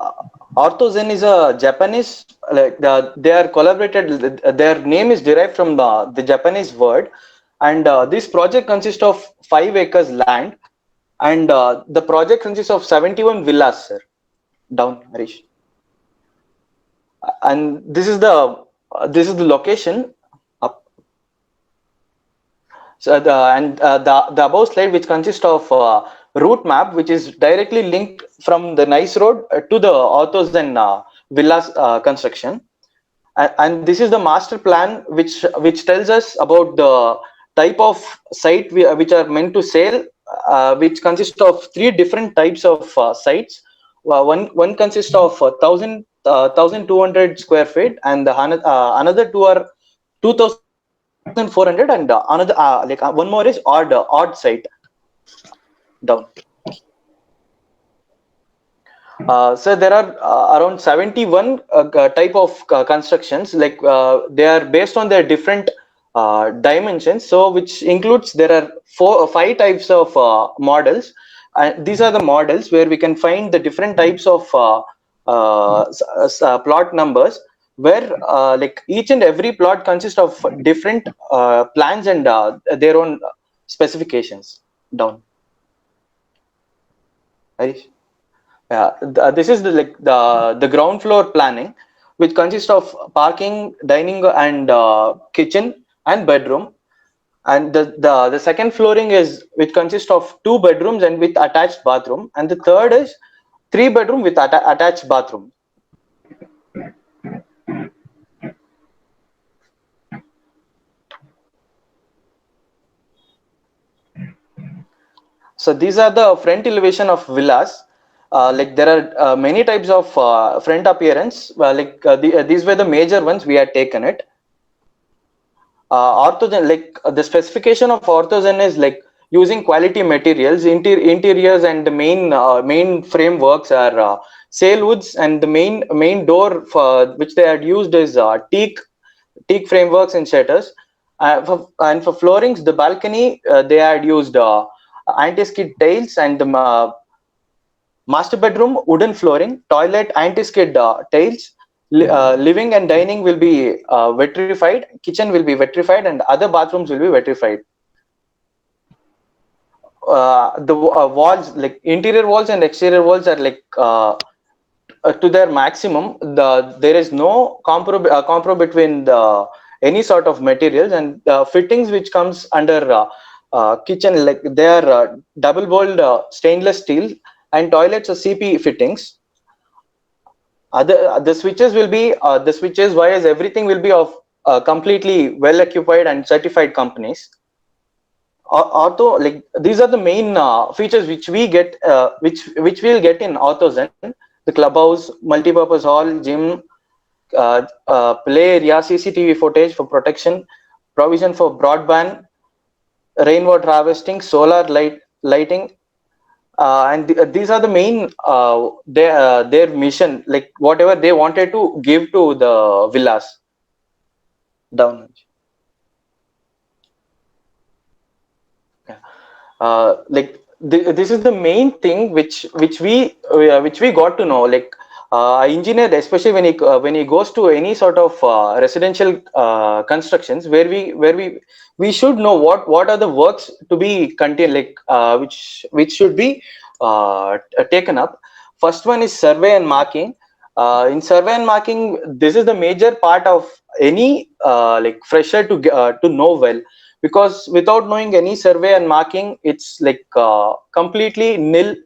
uh, Orthozen is a Japanese, like they are collaborated. Their name is derived from the Japanese word, and this project consists of 5 acres land, and the project consists of 71 villas, sir. Down, Harish, and this is the location. Up. So the above slide, which consists of route map, which is directly linked from the Nice Road to the Orthozen villas construction. And this is the master plan, which tells us about the type of site which are meant to sell, which consists of three different types of sites. One consists of 1,200 square feet, and another two are 2,400, and another one more is odd site. Down. So there are around 71 type of constructions, like they are based on their different dimensions. So which includes, there are 5 types of models, and these are the models where we can find the different types of plot numbers, where like each and every plot consists of different plans and their own specifications. Down. Harish? Yeah, this is the ground floor planning, which consists of parking, dining, and kitchen and bedroom. And the second flooring is, which consists of 2 bedrooms and with attached bathroom, and the third is 3 bedroom with attached bathroom. So these are the front elevation of villas. Like there are many types of front appearance. These were the major ones we had taken it. Orthogen, like the specification of Orthogen is like using quality materials. Interiors and the main frameworks are sail woods, and the main door for which they had used is teak frameworks and shutters. And for floorings, the balcony, they had used anti-skid tiles, and the master bedroom wooden flooring, toilet anti-skid tiles, living and dining will be vitrified, kitchen will be vitrified, and other bathrooms will be vitrified. The walls, like interior walls and exterior walls, are like to their maximum. There is no compro between any sort of materials, and fittings which comes under kitchen, like they are double walled stainless steel, and toilets are CP fittings. The switches will be the switches, wires, everything will be of completely well occupied and certified companies. Auto, like these are the main features which we get, which we'll get in Orthozen: the clubhouse, multi-purpose hall, gym, play area, CCTV footage for protection, provision for broadband, rainwater harvesting, solar lighting, and these are the main their mission, like whatever they wanted to give to the villas. Down. Yeah. Like this is the main thing which we got to know, like engineer, especially when he goes to any sort of residential constructions, where we should know what are the works to be contained, like which should be taken up. First one is survey and marking. In survey and marking, this is the major part of any like fresher to know well, because without knowing any survey and marking, it's like completely nil.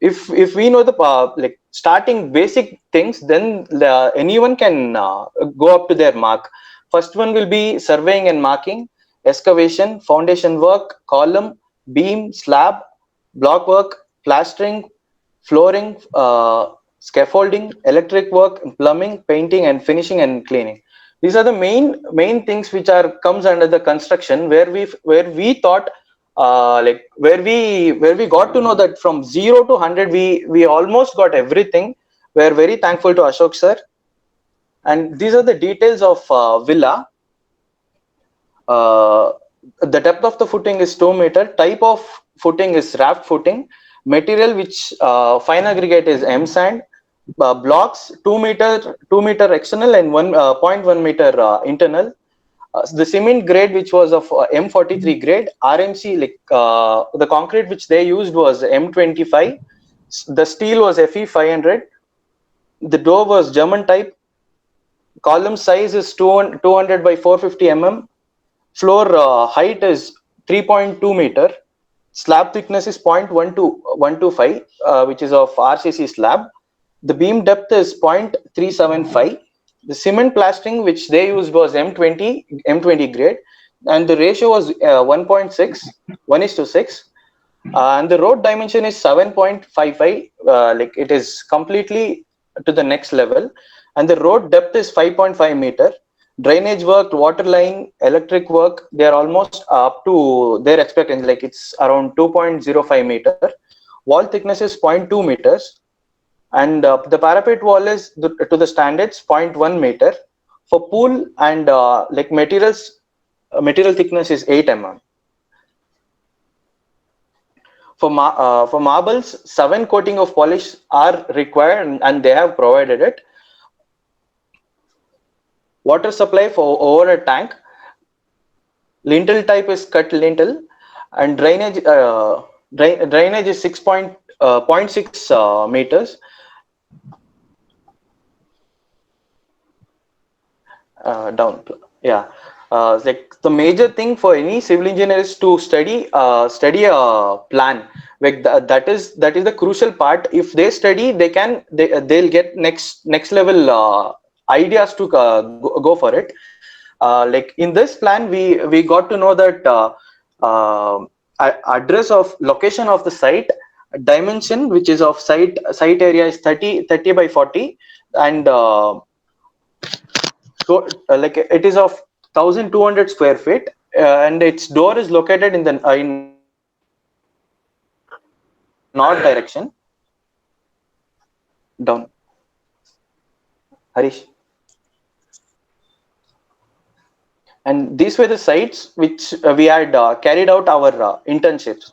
If we know the like starting basic things, then anyone can go up to their mark. First one will be surveying and marking: excavation, foundation work, column, beam, slab, block work, plastering, flooring, scaffolding, electric work, plumbing, painting, and finishing and cleaning. These are the main things which are comes under the construction, where we thought where we got to know that from 0 to 100 we almost got everything. We are very thankful to Ashok sir. And these are the details of villa. uh, the depth of the footing is 2 meter. Type of footing is raft footing. Material, which fine aggregate, is M sand. blocks 2 meter external and 1.1 meter internal. The cement grade, which was of M43 grade, RMC, like the concrete which they used was M25. The steel was Fe 500. The door was German type. Column size is 200 by 450 mm. Floor height is 3.2 meter. Slab thickness is 0.125, which is of RCC slab. The beam depth is 0.375. The cement plastering which they used was M20 grade, and the ratio was 1.6, 1:6. And the road dimension is 7.55. Like it is completely to the next level, and the road depth is 5.5 meter. Drainage work, water line, electric work, they are almost up to their expectancy, like it's around 2.05 meter. Wall thickness is 0.2 meters, and the parapet wall is to the standards 0.1 meter. For pool and like material thickness is 8 mm. For marbles, 7 coating of polish are required, and they have provided it. Water supply for over a tank. Lintel type is cut lintel, and drainage is 0.6 meters. Down. Yeah. Like the major thing for any civil engineer is to study a plan. Like that is the crucial part. If they study, they'll get next level ideas to go for it. Like in this plan, we got to know that uh, address of location of the site, dimension which is of site area is 30 by 40, and so like it is of 1200 square feet, and its door is located in the in north direction. Down, Harish. And these were the sites which we had carried out our internships.